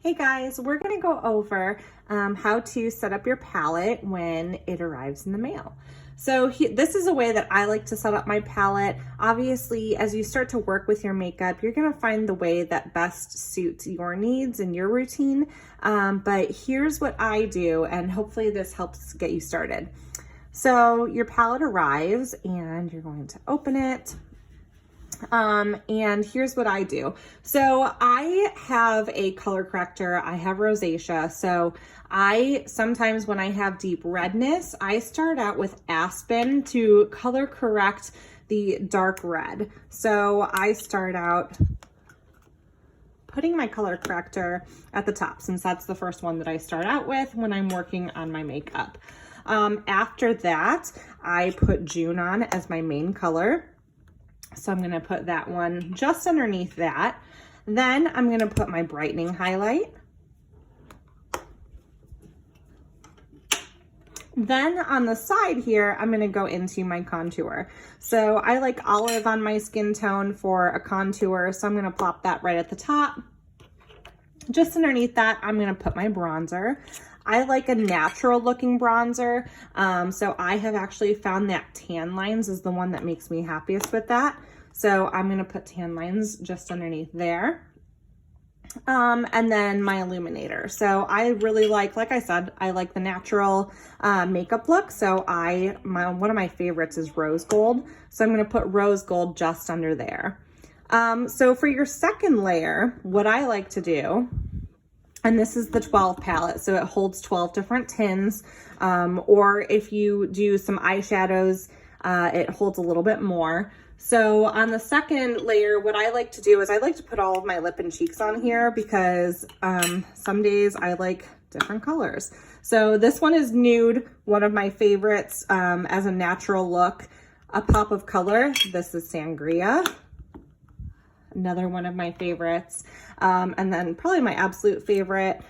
Hey guys, we're gonna go over how to set up your palette when it arrives in the mail. So this is a way that I like to set up my palette. Obviously, as you start to work with your makeup, you're gonna find the way that best suits your needs and your routine. But here's what I do, and hopefully this helps get you started. So your palette arrives and you're going to open it. And here's what I do. So I have a color corrector. I have rosacea. So I sometimes when I have deep redness, I start out with Aspen to color correct the dark red. So I start out putting my color corrector at the top, since that's the first one that I start out with when I'm working on my makeup. After that, I put June on as my main color. So I'm gonna put that one just underneath that. Then I'm gonna put my brightening highlight. Then on the side here, I'm gonna go into my contour. So I like olive on my skin tone for a contour, so I'm gonna plop that right at the top. Just underneath that, I'm gonna put my bronzer. I like a natural looking bronzer, so I have actually found that Tan Lines is the one that makes me happiest with that. So I'm gonna put Tan Lines just underneath there. And then my illuminator. So I really like I said, I like the natural makeup look. So one of my favorites is rose gold. So I'm gonna put rose gold just under there. So for your second layer, what I like to do, and this is the 12 palette, so it holds 12 different tins. Or if you do some eyeshadows, it holds a little bit more. So on the second layer, what I like to do is I like to put all of my lip and cheeks on here because some days I like different colors. So this one is nude, one of my favorites as a natural look. A pop of color, this is Sangria. Another one of my favorites. And then probably my absolute favorite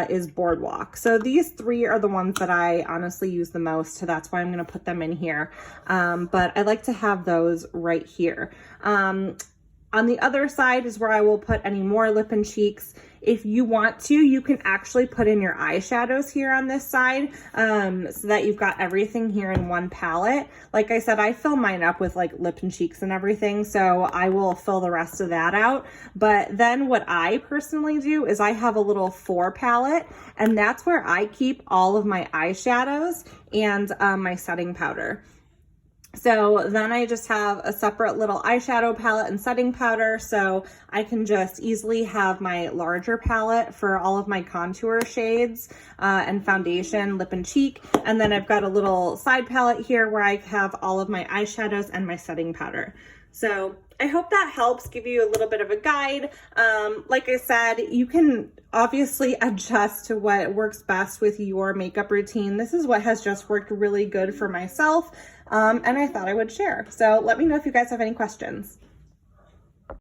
is Boardwalk. So these three are the ones that I honestly use the most. So that's why I'm going to put them in here. But I like to have those right here. On the other side is where I will put any more lip and cheeks. If you want to, you can actually put in your eyeshadows here on this side so that you've got everything here in one palette. Like I said, I fill mine up with like lip and cheeks and everything, so I will fill the rest of that out. But then what I personally do is I have a little 4 palette, and that's where I keep all of my eyeshadows and my setting powder. So then I just have a separate little eyeshadow palette and setting powder, so I can just easily have my larger palette for all of my contour shades and foundation, lip and cheek. And then I've got a little side palette here where I have all of my eyeshadows and my setting powder. So I hope that helps give you a little bit of a guide. Like I said, you can obviously adjust to what works best with your makeup routine. This is what has just worked really good for myself, and I thought I would share. So let me know if you guys have any questions.